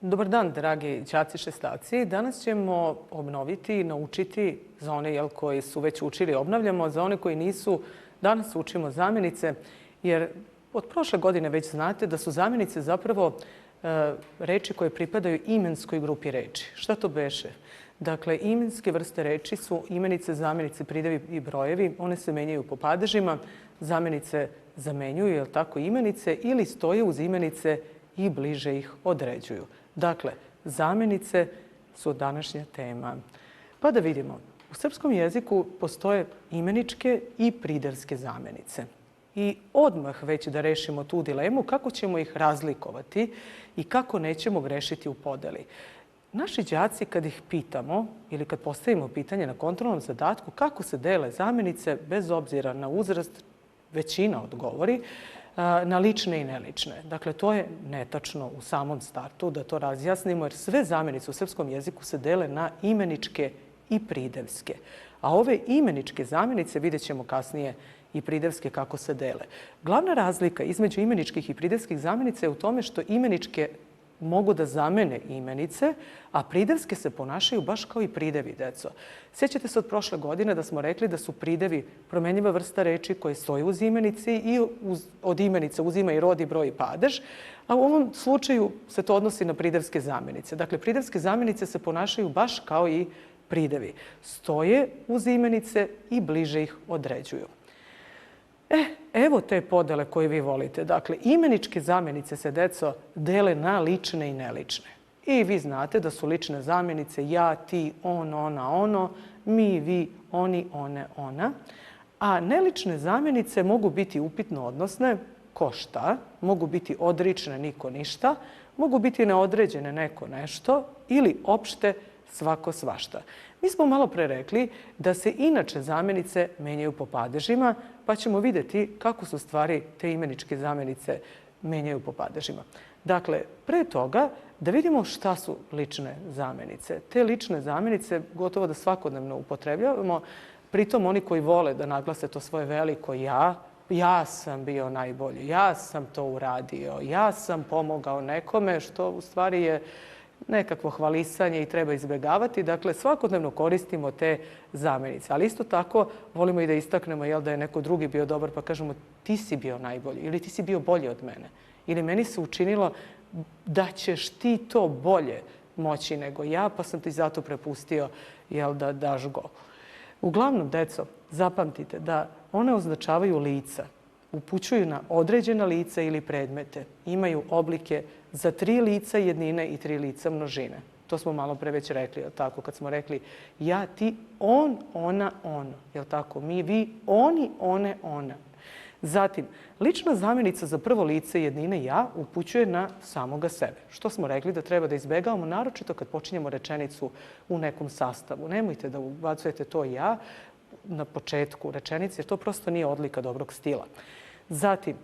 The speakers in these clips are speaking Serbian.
Dobar dan, dragi đaci šestaci. Danas ćemo obnoviti i naučiti za one koji su već učili, obnavljamo. Za one koji nisu, danas učimo zamjenice, jer od prošle godine već znate da su zamjenice zapravo reči koje pripadaju imenskoj grupi reči. Šta to beše? Dakle, imenske vrste reči su imenice, zamjenice, pridevi i brojevi. One se menjaju po padežima. Zamjenice zamenjuju, jel tako, imenice ili stoje uz imenice i bliže ih određuju. Dakle, zamjenice su današnja tema. Pa da vidimo. U srpskom jeziku postoje imeničke i pridevske zamjenice. I odmah već da rešimo tu dilemu kako ćemo ih razlikovati i kako nećemo grešiti u podeli. Naši đaci kad ih pitamo ili kad postavimo pitanje na kontrolnom zadatku kako se dele zamjenice, bez obzira na uzrast, većina odgovori na lične i nelične. Dakle, to je netačno u samom startu, da to razjasnimo, jer sve zamjenice u srpskom jeziku se dele na imeničke i pridevske. A ove imeničke zamjenice, vidjet ćemo kasnije i pridevske kako se dele. Glavna razlika između imeničkih i pridevskih zamjenica je u tome što imeničke mogu da zamene imenice, a pridevske se ponašaju baš kao i pridevi, deco. Sjećate se od prošle godine da smo rekli da su pridevi promenljiva vrsta reči koje stoje uz imenici i od imenica uzima i rod i broj i padež, a u ovom slučaju se to odnosi na pridevske zamjenice. Dakle, pridevske zamjenice se ponašaju baš kao i pridevi. Stoje uz imenice i bliže ih određuju. Evo te podele koje vi volite. Dakle, imeničke zamjenice se, deco, dele na lične i nelične. I vi znate da su lične zamjenice ja, ti, on, ona, ono, mi, vi, oni, one, ona. A nelične zamjenice mogu biti upitno odnosne, ko šta, mogu biti odrične, niko ništa, mogu biti neodređene, neko nešto ili opšte svako svašta. Mi smo malo pre rekli da se inače zamjenice menjaju po padežima, pa ćemo vidjeti kako su stvari te imeničke zamjenice menjaju po padežima. Dakle, pre toga da vidimo šta su lične zamjenice. Te lične zamjenice gotovo da svakodnevno upotrebljavamo, pritom oni koji vole da naglase to svoje veliko ja sam bio najbolji, ja sam to uradio, ja sam pomogao nekome, što u stvari je nekakvo hvalisanje i treba izbjegavati. Dakle, svakodnevno koristimo te zamjenice. Ali isto tako volimo i da istaknemo da je neko drugi bio dobar pa kažemo ti si bio najbolji ili ti si bio bolji od mene. Ili meni se učinilo da ćeš ti to bolje moći nego ja pa sam ti zato prepustio da daš go. Uglavnom, deco, zapamtite da one označavaju lica. Upućuju na određena lica ili predmete. Imaju oblike za 3 lica jednine i 3 lica množine. To smo malo pre već rekli, jel tako? Kad smo rekli ja, ti, on, ona, ono. Jel tako? Mi, vi, oni, one, ona. Zatim, lična zamjenica za prvo lice jednine ja upućuje na samoga sebe. Što smo rekli da treba da izbegavamo, naročito kad počinjemo rečenicu u nekom sastavu. Nemojte da ubacujete to ja na početku rečenice, jer to prosto nije odlika dobrog stila. Zatim,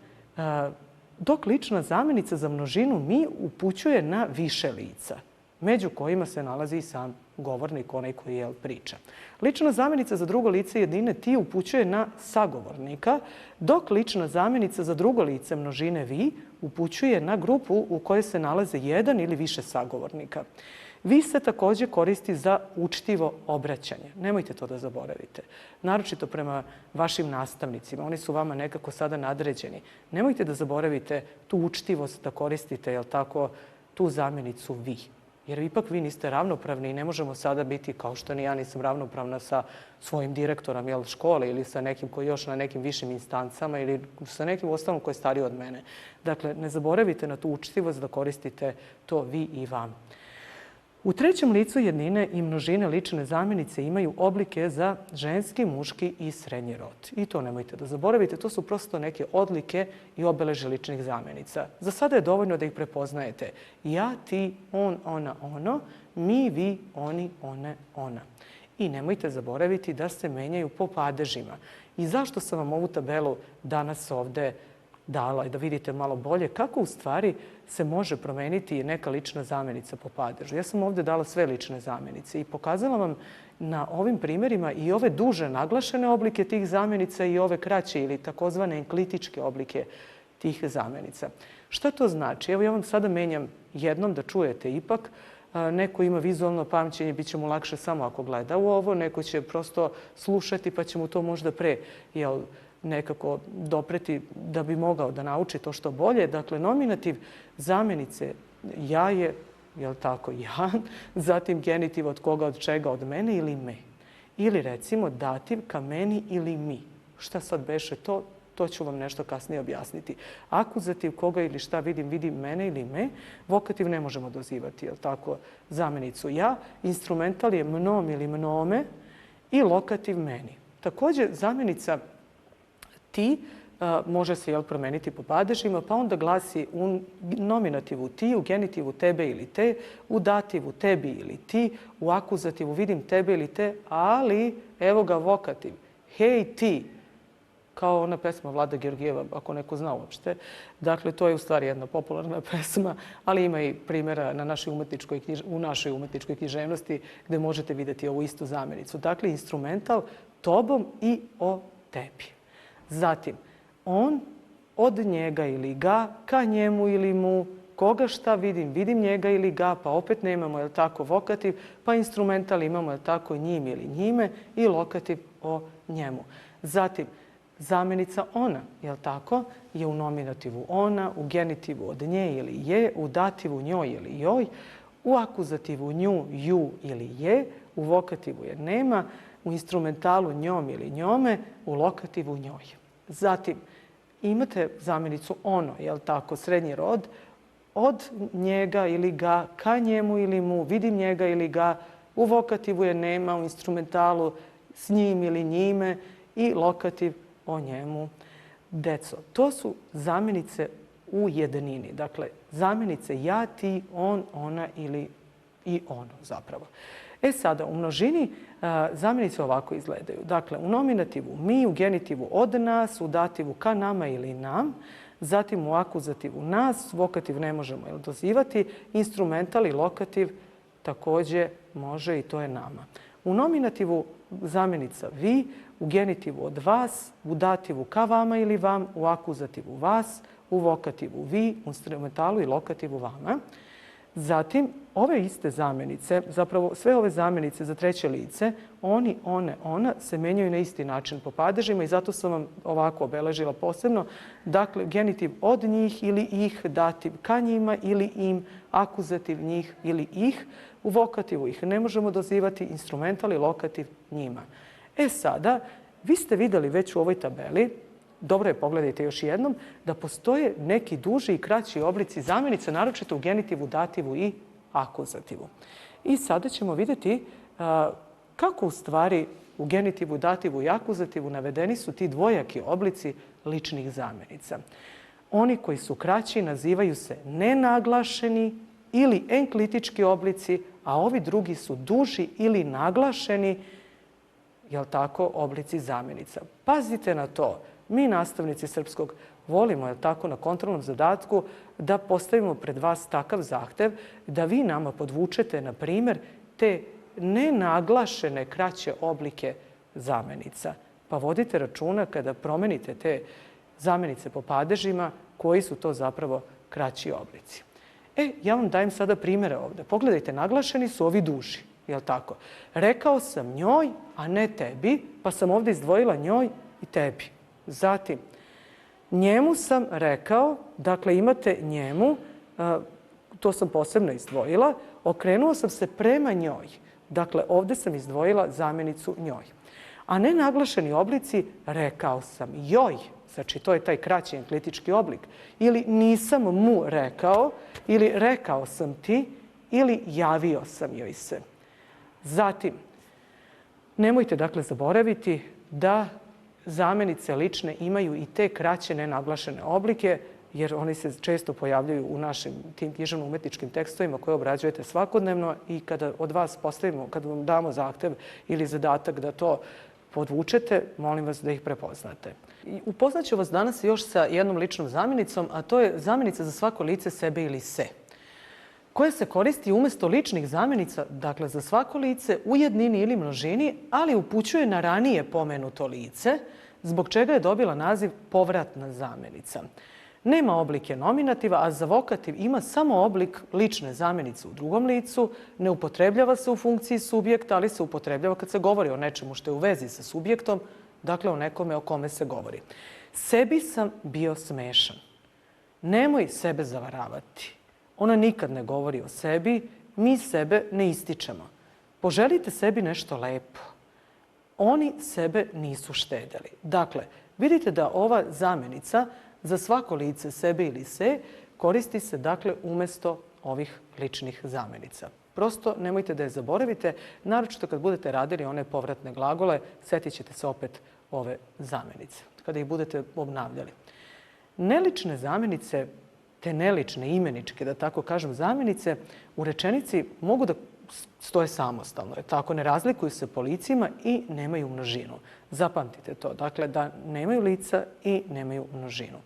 dok lična zamjenica za množinu mi upućuje na više lica, među kojima se nalazi i sam govornik, onaj koji priča. Lična zamjenica za drugo lice jednine ti upućuje na sagovornika, dok lična zamjenica za drugo lice množine vi upućuje na grupu u kojoj se nalaze jedan ili više sagovornika. Vi se također koristi za učtivo obraćanje. Nemojte to da zaboravite. Naročito prema vašim nastavnicima. Oni su vama nekako sada nadređeni. Nemojte da zaboravite tu učtivost da koristite, jel tako, tu zamjenicu vi. Jer ipak vi niste ravnopravni i ne možemo sada biti, kao što ni ja nisam ravnopravna sa svojim direktorom škole ili sa nekim koji još na nekim višim instancama ili sa nekim ostalom koji je stariji od mene. Dakle, ne zaboravite na tu učtivost da koristite to vi i vam. U trećem licu jednine i množine lične zamjenice imaju oblike za ženski, muški i srednji rod. I to nemojte da zaboravite. To su prosto neke odlike i obeleže ličnih zamjenica. Za sada je dovoljno da ih prepoznajete. Ja, ti, on, ona, ono, mi, vi, oni, one, ona. I nemojte zaboraviti da se menjaju po padežima. I zašto sam vam ovu tabelu danas ovde dala i da vidite malo bolje kako u stvari se može promeniti neka lična zamjenica po padežu. Ja sam ovdje dala sve lične zamjenice i pokazala vam na ovim primjerima i ove duže naglašene oblike tih zamjenica i ove kraće ili takozvane enklitičke oblike tih zamjenica. Šta to znači? Evo ja vam sada menjam jednom da čujete ipak. Neko ima vizualno pamćenje, bit će mu lakše samo ako gleda u ovo, neko će prosto slušati pa će mu to možda pre nekako dopreti da bi mogao da nauči to što bolje. Dakle, nominativ zamenice ja je, jel tako, ja, zatim genitiv od koga, od čega, od mene ili me. Ili recimo dativ ka meni ili mi. Šta sad beše to? To ću vam nešto kasnije objasniti. Akuzativ koga ili šta vidim, vidim mene ili me. Vokativ ne možemo dozivati, jel tako, zamenicu ja. Instrumental je mnom ili mnome i lokativ meni. Također, zamenica ti može se promeniti po padežima, pa onda glasi u nominativu ti, u genitivu tebe ili te, u dativu tebi ili ti, u akuzativu vidim tebe ili te, ali evo ga vokativ. Hej ti, kao ona pesma Vlada Georgijeva, ako neko zna uopšte. Dakle, to je u stvari jedna popularna pesma, ali ima i primjera u našoj umetničkoj književnosti gde možete vidjeti ovu istu zamenicu. Dakle, instrumental tobom i o tebi. Zatim, on, od njega ili ga, ka njemu ili mu, koga šta vidim, vidim njega ili ga, pa opet nemamo, jel tako, vokativ, pa instrumental imamo, jel tako, njim ili njime i lokativ o njemu. Zatim, zamenica ona, jel tako, je u nominativu ona, u genitivu od nje ili je, u dativu njoj ili joj, u akuzativu nju, ju ili je, u vokativu je nema, u instrumentalu njom ili njome, u lokativu njoj. Zatim, imate zamenicu ono, jel tako, srednji rod, od njega ili ga, ka njemu ili mu, vidim njega ili ga, u vokativu je nema, u instrumentalu s njim ili njime i lokativ o njemu. Deco, to su zamenice u jednini. Dakle, zamenice ja, ti, on, ona ili i ono zapravo. Sada, u množini zamenice ovako izgledaju. Dakle, u nominativu mi, u genitivu od nas, u dativu ka nama ili nam, zatim u akuzativu nas, vokativ ne možemo dozivati, instrumental i lokativ također može i to je nama. U nominativu zamenica vi, u genitivu od vas, u dativu ka vama ili vam, u akuzativu vas, u vokativu vi, u instrumentalu i lokativu vama. Zatim, ove iste zamenice, zapravo sve ove zamenice za treće lice, oni, one, ona, se menjaju na isti način po padežima i zato sam vam ovako obeležila posebno. Dakle, genitiv od njih ili ih, dativ ka njima ili im, akuzativ njih ili ih. U vokativu ih ne možemo dozivati, instrumental i lokativ njima. Sada, vi ste vidjeli već u ovoj tabeli, dobro je pogledajte još jednom, da postoje neki duži i kraći oblici zamenica, naročito u genitivu, dativu i akuzativu. I sada ćemo vidjeti kako u stvari u genitivu, dativu i akuzativu navedeni su ti dvojaki oblici ličnih zamenica. Oni koji su kraći nazivaju se nenaglašeni ili enklitički oblici, a ovi drugi su duži ili naglašeni, jel tako, oblici zamenica. Pazite na to. Mi, nastavnici srpskog, volimo, jel tako, na kontrolnom zadatku da postavimo pred vas takav zahtev da vi nama podvučete, na primjer, te nenaglašene kraće oblike zamenica. Pa vodite računa kada promenite te zamenice po padežima koji su to zapravo kraći oblici. Ja vam dajem sada primjere ovdje. Pogledajte, naglašeni su ovi duži, jel tako? Rekao sam njoj, a ne tebi, pa sam ovdje izdvojila njoj i tebi. Zatim, njemu sam rekao, dakle imate njemu, to sam posebno izdvojila, okrenuo sam se prema njoj. Dakle, ovdje sam izdvojila zamenicu njoj. A nenaglašeni oblici, rekao sam joj, znači to je taj kraći enklitički oblik. Ili nisam mu rekao, ili rekao sam ti, ili javio sam joj se. Zatim, nemojte dakle zaboraviti da zamenice lične imaju i te kraće nenaglašene oblike, jer oni se često pojavljaju u našim tim književno-umetničkim tekstovima koje obrađujete svakodnevno i kada od vas postavimo, kada vam damo zahtev ili zadatak da to podvučete, molim vas da ih prepoznate. Upoznaću vas danas još sa jednom ličnom zamenicom, a to je zamenica za svako lice, sebe ili se, koja se koristi umjesto ličnih zamenica, dakle za svako lice u jednini ili množini, ali upućuje na ranije pomenuto lice, zbog čega je dobila naziv povratna zamenica. Nema oblike nominativa, a za vokativ ima samo oblik lične zamjenice u drugom licu. Ne upotrebljava se u funkciji subjekta, ali se upotrebljava kad se govori o nečemu što je u vezi sa subjektom, dakle o nekome o kome se govori. Sebi sam bio smešan. Nemoj sebe zavaravati. Ona nikad ne govori o sebi, mi sebe ne ističemo. Poželite sebi nešto lepo. Oni sebe nisu štedeli. Dakle, vidite da ova zamjenica za svako lice sebe ili se koristi se dakle umjesto ovih ličnih zamjenica. Prosto nemojte da je zaboravite, naročito kad budete radili one povratne glagole, sjetit ćete se opet ove zamjenice, kada ih budete obnavljali. Nelične zamjenice, te nelične imeničke, da tako kažem, zamjenice u rečenici mogu da stoje samostalno. Tako ne razlikuju se po licima i nemaju množinu. Zapamtite to. Dakle, da nemaju lica i nemaju množinu.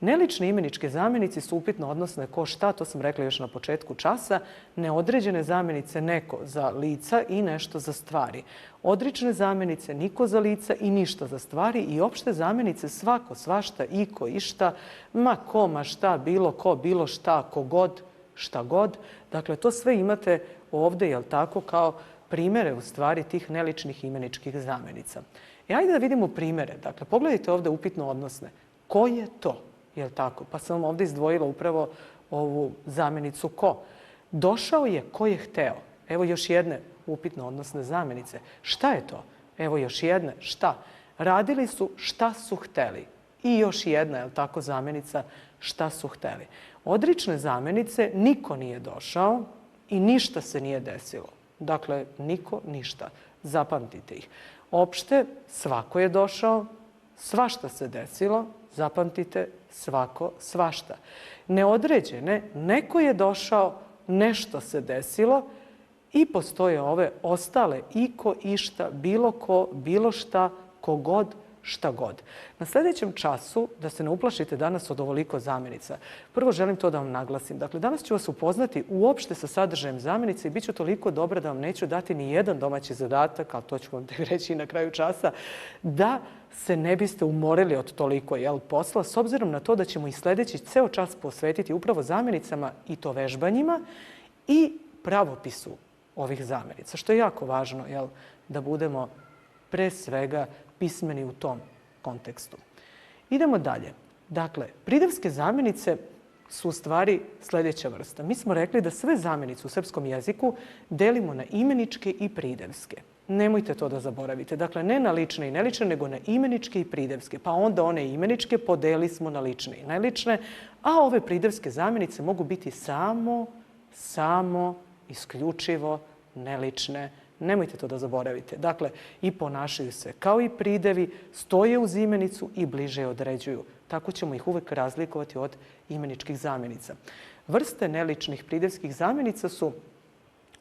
Nelične imeničke zamjenice su upitno odnosne ko šta, to sam rekla još na početku časa. Neodređene zamjenice neko za lica i nešto za stvari. Odrične zamjenice niko za lica i ništa za stvari i opšte zamjenice svako, svašta, iko, išta, ma ko, ma šta, bilo ko, bilo šta, kogod, šta god. Dakle, to sve imate ovdje, jel tako, kao primjere u stvari tih neličnih imeničkih zamjenica. Ajde da vidimo primjere. Dakle, pogledajte ovdje upitno odnosne. Ko je to? Jel tako? Pa sam vam ovdje izdvojila upravo ovu zamjenicu ko. Došao je ko je hteo. Evo još jedne upitno odnosne zamjenice. Šta je to? Evo još jedne. Šta? Radili su šta su hteli. I još jedna, jel tako, zamjenica šta su hteli. Odrične zamjenice niko nije došao i ništa se nije desilo. Dakle, niko, ništa. Zapamtite ih. Opšte, svako je došao, svašta se desilo, zapamtite, svako, svašta. Neodređene, neko je došao, nešto se desilo i postoje ove ostale iko, išta, bilo ko, bilo šta, kogod, šta god. Na sljedećem času, da se ne uplašite danas od ovoliko zamjenica, prvo želim to da vam naglasim. Dakle, danas ću vas upoznati uopšte sa sadržajem zamjenice i bit ću toliko dobra da vam neću dati ni jedan domaći zadatak, ali to ću vam tek reći i na kraju časa, da se ne biste umorili od toliko posla, s obzirom na to da ćemo i sljedeći ceo čas posvetiti upravo zamjenicama i to vežbanjima i pravopisu ovih zamjenica, što je jako važno da budemo pre svega pismeni u tom kontekstu. Idemo dalje. Dakle, pridevske zamjenice su u stvari sljedeća vrsta. Mi smo rekli da sve zamjenice u srpskom jeziku delimo na imeničke i pridevske. Nemojte to da zaboravite. Dakle, ne na lične i nelične, nego na imeničke i pridevske. Pa onda one imeničke podeli smo na lične i nelične, a ove pridevske zamjenice mogu biti samo, isključivo nelične. Nemojte to da zaboravite. Dakle, i ponašaju se kao i pridevi, stoje uz imenicu i bliže određuju. Tako ćemo ih uvek razlikovati od imeničkih zamjenica. Vrste neličnih pridevskih zamjenica su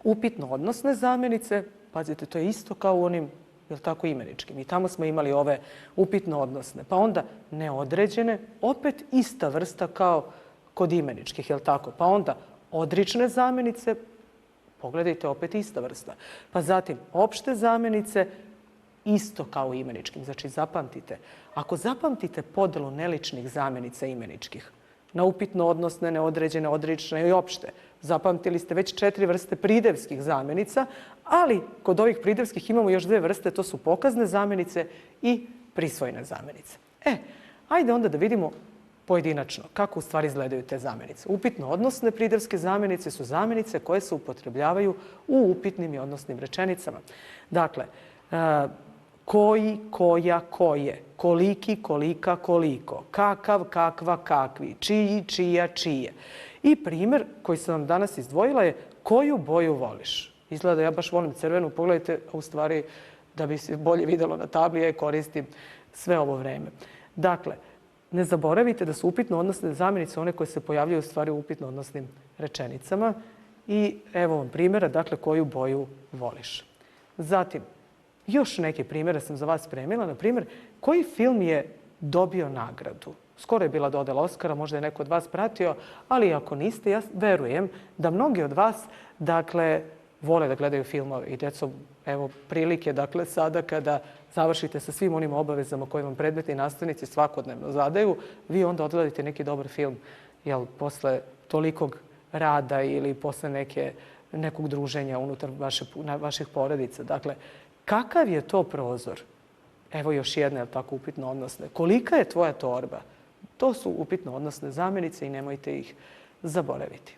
upitno odnosne zamjenice. Pazite, to je isto kao u onim, jel tako, imeničkim. I tamo smo imali ove upitno odnosne. Pa onda neodređene, opet ista vrsta kao kod imeničkih, jel tako? Pa onda odrične zamjenice, pogledajte, opet ista vrsta. Pa zatim, opšte zamjenice, isto kao u imeničkim. Znači, zapamtite. Ako zapamtite podelu neličnih zamjenica imeničkih, na upitno odnosne, neodređene, odrične i opšte, zapamtili ste već 4 vrste pridevskih zamjenica, ali kod ovih pridevskih imamo još 2 vrste, to su pokazne zamjenice i prisvojene zamjenice. Ajde onda da vidimo pojedinačno kako u stvari izgledaju te zamjenice. Upitno odnosne pridevske zamjenice su zamjenice koje se upotrebljavaju u upitnim i odnosnim rečenicama. Dakle, koji, koja, koje, koliki, kolika, koliko, kakav, kakva, kakvi, čiji, čija, čije. I primjer koji sam vam danas izdvojila je koju boju voliš. Izgleda ja baš volim crvenu, pogledajte, a u stvari da bi se bolje vidjelo na tabli, ja koristim sve ovo vreme. Dakle, ne zaboravite da su upitno odnosne zamjenice one koje se pojavljaju u stvari u upitno odnosnim rečenicama. I evo vam primjera, dakle, koju boju voliš. Zatim, još neke primjere sam za vas spremila. Na primjer, koji film je dobio nagradu? Skoro je bila dodela Oskara, možda je neko od vas pratio, ali ako niste, ja verujem da mnogi od vas, dakle, vole da gledaju filmove. I djeco, evo prilike, dakle, sada kada završite sa svim onim obavezama koje vam predmetni nastavnici svakodnevno zadaju, vi onda odgledate neki dobar film, jel, posle tolikog rada ili posle nekog druženja unutar vaših porodica. Dakle, kakav je to prozor? Evo još jedna, jel tako, upitno odnosne. Kolika je tvoja torba? To su upitno odnosne zamjenice i nemojte ih zaboraviti.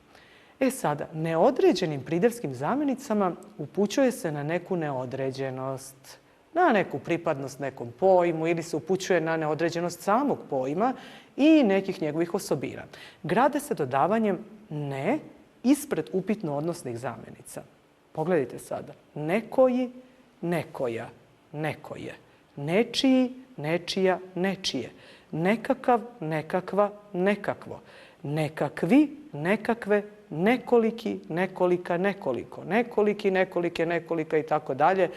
Sada, neodređenim pridevskim zamjenicama upućuje se na neku neodređenost, na neku pripadnost nekom pojmu ili se upućuje na neodređenost samog pojma i nekih njegovih osobina. Grade se dodavanjem ne ispred upitno odnosnih zamjenica. Pogledajte sada. Nekoji, nekoja, nekoje. Nečiji, nečija, nečije. Nekakav, nekakva, nekakvo. Nekakvi, nekakve, nekoliki, nekolika, nekoliko. Nekoliki, nekolike, nekolika i tako dalje.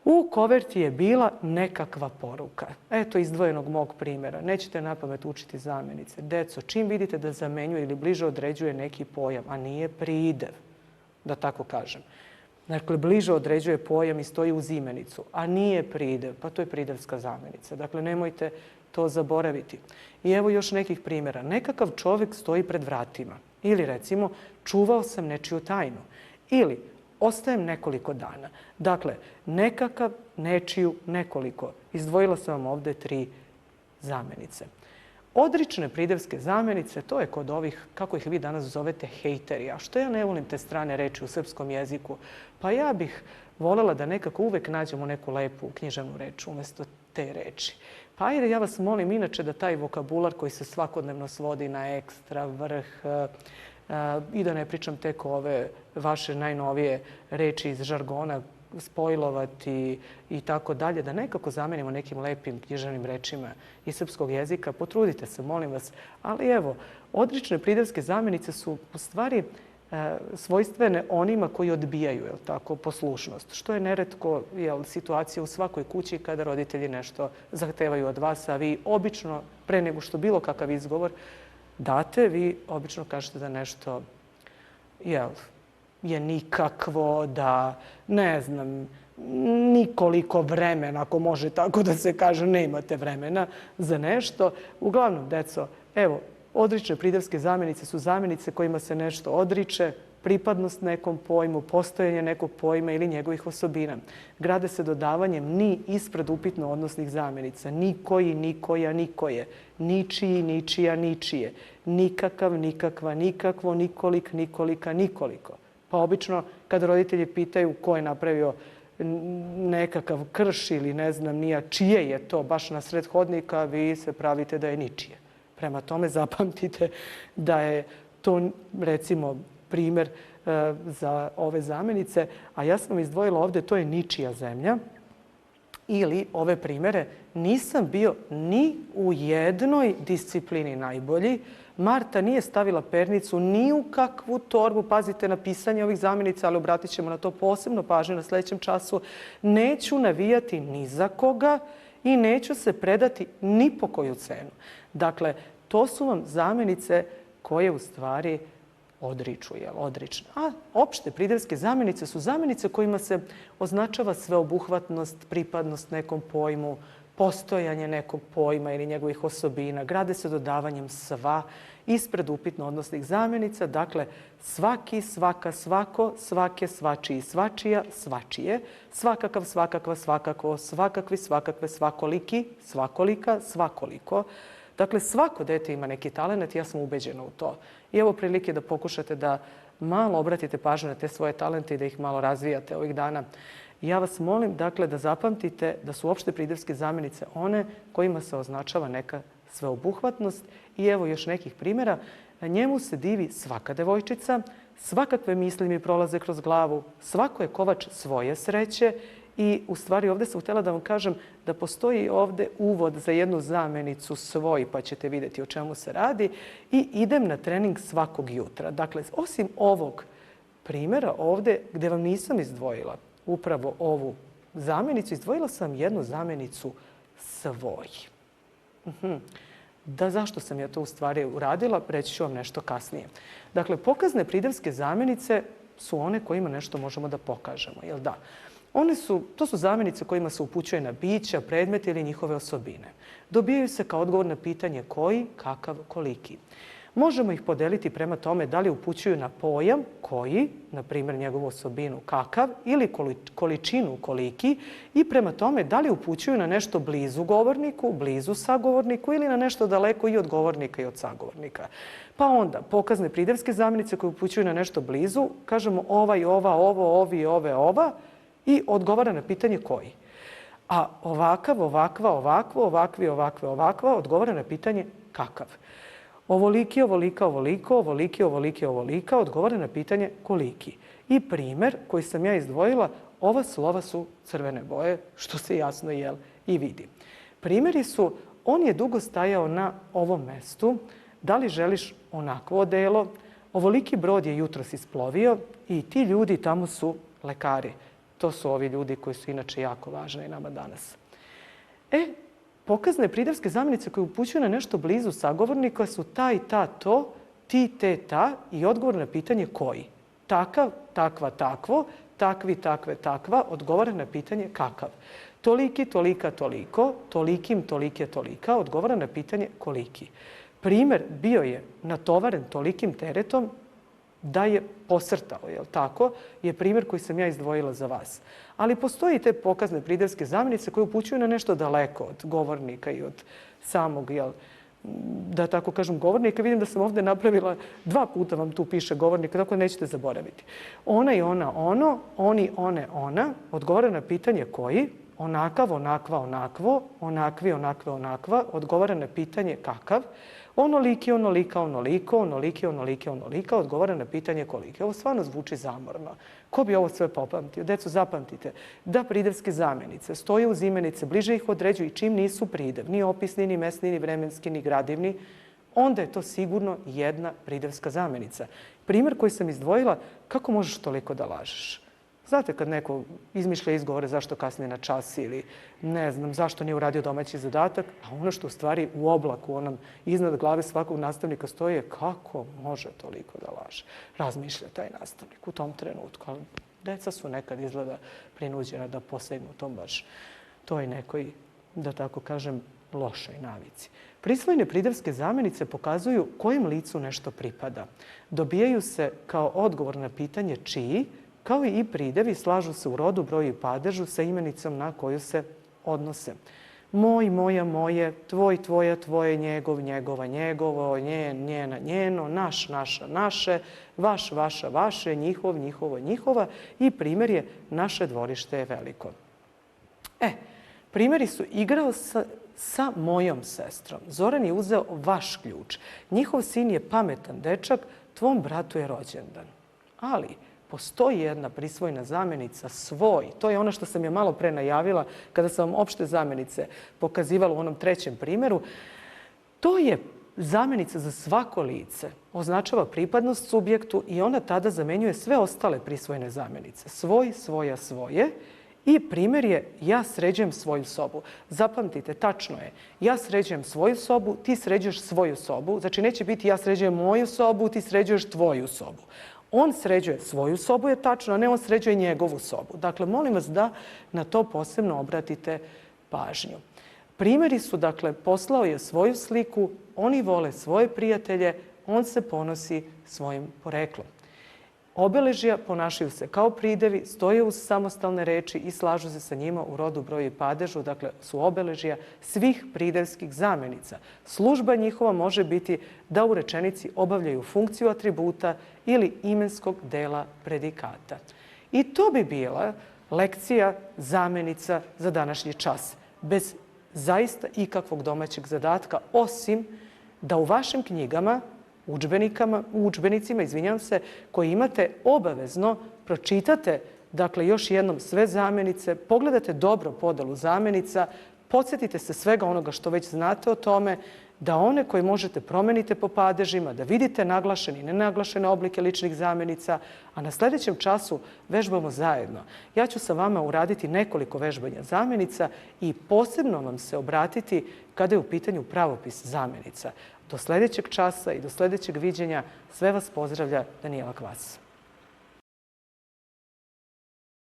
U koverti je bila nekakva poruka. Eto izdvojenog mog primjera. Nećete napamet učiti zamjenice. Deco, čim vidite da zamenjuje ili bliže određuje neki pojam, a nije pridev, da tako kažem. Dakle, bliže određuje pojam i stoji uz imenicu, a nije pridev, pa to je pridevska zamjenica. Dakle, nemojte to zaboraviti. I evo još nekih primjera. Nekakav čovjek stoji pred vratima. Ili recimo, čuvao sam nečiju tajnu. Ili, ostajem nekoliko dana. Dakle, nekakav, nečiju, nekoliko. Izdvojila sam vam ovdje 3 zamjenice. Odrične pridevske zamjenice, to je kod ovih, kako ih vi danas zovete, hejteri. A što ja ne volim te strane reči u srpskom jeziku? Pa ja bih voljela da nekako uvek nađemo neku lepu književnu reč umjesto te reči. Pa ajde, ja vas molim inače da taj vokabular koji se svakodnevno svodi na ekstra, vrh, i da ne pričam tek ove vaše najnovije reči iz žargona, spojlovati i tako dalje, da nekako zamenimo nekim lepim književnim rečima iz srpskog jezika. Potrudite se, molim vas. Ali evo, odrične pridevske zamjenice su u stvari svojstvene onima koji odbijaju poslušnost. Što je neretko situacija u svakoj kući kada roditelji nešto zahtevaju od vas, a vi obično, pre nego što bilo kakav izgovor date, vi obično kažete da nešto je nikakvo, da ne znam, nikoliko vremena, ako može tako da se kaže, nemate vremena za nešto. Uglavnom, deco, evo, odrične pridevske zamjenice su zamjenice kojima se nešto odriče, pripadnost nekom pojmu, postojanje nekog pojma ili njegovih osobina. Grade se dodavanjem ni ispred upitno odnosnih zamjenica. Nikoji, nikoja, nikoje. Ničiji, ničija, ničije. Nikakav, nikakva, nikakvo, nikolik, nikolika, nikoliko. Pa obično kad roditelji pitaju ko je napravio nekakav krš ili ne znam nija čije je to baš na sred hodnika, vi se pravite da je ničije. Prema tome zapamtite da je to recimo primjer za ove zamjenice, a ja sam izdvojila ovdje, to je ničija zemlja. Ili ove primjere, nisam bio ni u jednoj disciplini najbolji. Marta nije stavila pernicu ni u kakvu torbu. Pazite na pisanje ovih zamjenica, ali obratit ćemo na to posebno pažnju na sljedećem času. Neću navijati ni za koga i neću se predati ni po koju cenu. Dakle, to su vam zamjenice koje u stvari odrične. A opšte pridevske zamjenice su zamjenice kojima se označava sveobuhvatnost, pripadnost nekom pojmu, postojanje nekog pojma ili njegovih osobina. Grade se dodavanjem sva ispred upitno odnosnih zamjenica. Dakle, svaki, svaka, svako, svake, svačiji, svačija, svačije, svakakav, svakakva, svakakvo, svakakvi, svakakve, svakoliki, svakolika, svakoliko. Dakle, svako dete ima neki talent, ja sam ubeđena u to. I evo prilike da pokušate da malo obratite pažnju na te svoje talente i da ih malo razvijate ovih dana. Ja vas molim, dakle, da zapamtite da su opšte pridevske zamjenice one kojima se označava neka sveobuhvatnost. I evo još nekih primjera. Njemu se divi svaka devojčica, svakakve misli mi prolaze kroz glavu, svako je kovač svoje sreće. I u stvari ovdje sam htjela da vam kažem da postoji ovdje uvod za jednu zamjenicu svoj, pa ćete vidjeti o čemu se radi. I idem na trening svakog jutra. Dakle, osim ovog primjera ovdje gdje vam nisam izdvojila upravo ovu zamjenicu, izdvojila sam jednu zamjenicu svoj. Zašto sam ja to u stvari uradila, reći ću vam nešto kasnije. Dakle, pokazne pridevske zamjenice su one kojima nešto možemo da pokažemo, jel da? To su zamjenice kojima se upućuje na bića, predmete ili njihove osobine. Dobijaju se kao odgovor na pitanje koji, kakav, koliki. Možemo ih podeliti prema tome da li upućuju na pojam koji, na primjer njegovu osobinu kakav, ili količinu koliki, i prema tome da li upućuju na nešto blizu govorniku, blizu sagovorniku ili na nešto daleko i od govornika i od sagovornika. Pa onda pokazne pridevske zamjenice koje upućuju na nešto blizu, kažemo ovaj, ova, ovo, ovi, ove, ova, i odgovara na pitanje koji. A ovakav, ovakva, ovakvo, ovakvi, ovakve, ovakva odgovara na pitanje kakav. Ovoliki, ovolika, ovoliko, ovoliki, ovoliki, ovolika odgovara na pitanje koliki. I primjer koji sam ja izdvojila, ova slova su crvene boje, što se jasno i vidi. Primjeri su, on je dugo stajao na ovom mestu, da li želiš onakvo odelo, ovoliki brod je jutros isplovio i ti ljudi tamo su lekari. To su ovi ljudi koji su inače jako važni nama danas. Pokazne pridevske zamjenice koje upućuju na nešto blizu sagovornika su ta i ta, to, ti, te, ta i odgovor na pitanje koji. Takav, takva, takvo, takvi, takve, takva odgovara na pitanje kakav. Toliki, tolika, toliko, tolikim, tolike, tolika odgovara na pitanje koliki. Primjer bio je natovaren tolikim teretom da je posrtao, jel tako, je primjer koji sam ja izdvojila za vas. Ali postoji te pokazne pridevske zamjenice koje upućuju na nešto daleko od govornika i od samog, da tako kažem, govornika. Vidim da sam ovdje napravila 2 puta vam tu piše govornika, tako da nećete zaboraviti. Ona i ona, ono, oni, one, ona, odgovara na pitanje koji, onakav, onakva, onakvo, onakvi, onakve, onakva, odgovara na pitanje kakav, onoliki, onolika, onoliko, onoliki, onolike, onolika, odgovara na pitanje kolike. Ovo stvarno zvuči zamorno. Ko bi ovo sve popamtio? Deco, zapamtite da pridevske zamjenice stoje uz imenice, bliže ih određuju i čim nisu pridev, ni opisni, ni mesni, ni vremenski, ni gradivni, onda je to sigurno jedna pridevska zamjenica. Primjer koji sam izdvojila, kako možeš toliko da lažeš? Znate kad neko izmišlja izgovore zašto kasni na čas ili ne znam zašto nije uradio domaći zadatak, a ono što u stvari u oblaku, onom iznad glave svakog nastavnika stoji je kako može toliko da laže. Razmišlja taj nastavnik u tom trenutku, ali deca su nekad izgleda prinuđena da posegnu tom baš toj nekoj, da tako kažem, lošoj navici. Prisvojene pridevske zamjenice pokazuju kojem licu nešto pripada. Dobijaju se kao odgovor na pitanje čiji, kao i pridevi slažu se u rodu, broju i padežu sa imenicom na koju se odnose. Moj, moja, moje, tvoj, tvoja, tvoje, njegov, njegova, njegovo, njen, njena, njeno, naš, naša, naše, vaš, vaša, vaše, njihov, njihovo, njihova i primjer je naše dvorište je veliko. Primjeri su igrao sa mojom sestrom. Zoran je uzeo vaš ključ. Njihov sin je pametan dečak, tvom bratu je rođendan. Ali postoji jedna prisvojna zamjenica svoj. To je ono što sam je malo pre najavila kada sam vam opšte zamjenice pokazivala u onom 3. primjeru. To je zamjenica za svako lice. Označava pripadnost subjektu i ona tada zamenjuje sve ostale prisvojne zamjenice. Svoj, svoja, svoje. I primjer je ja sređujem svoju sobu. Zapamtite, tačno je. Ja sređujem svoju sobu, ti sređuješ svoju sobu. Znači neće biti ja sređujem moju sobu, ti sređuješ tvoju sobu. On sređuje svoju sobu, je tačno, a ne on sređuje njegovu sobu. Dakle, molim vas da na to posebno obratite pažnju. Primjeri su, dakle, poslao je svoju sliku, oni vole svoje prijatelje, on se ponosi svojim poreklom. Obeležja ponašaju se kao pridevi, stoje uz samostalne reči i slažu se sa njima u rodu, broju i padežu, dakle su obeležja svih pridevskih zamjenica. Služba njihova može biti da u rečenici obavljaju funkciju atributa ili imenskog dela predikata. I to bi bila lekcija zamjenica za današnji čas, bez zaista ikakvog domaćeg zadatka, osim da u vašim knjigama, udžbenicima, koji imate obavezno, pročitate, dakle, još jednom sve zamjenice, pogledate dobro podelu zamjenica, podsjetite se svega onoga što već znate o tome, da one koje možete promenite po padežima, da vidite naglašene i nenaglašene oblike ličnih zamjenica, a na sljedećem času vežbamo zajedno. Ja ću sa vama uraditi nekoliko vežbanja zamjenica i posebno vam se obratiti kada je u pitanju pravopis zamjenica. Do sljedećeg časa i do sljedećeg viđenja sve vas pozdravlja Danijela Kvas.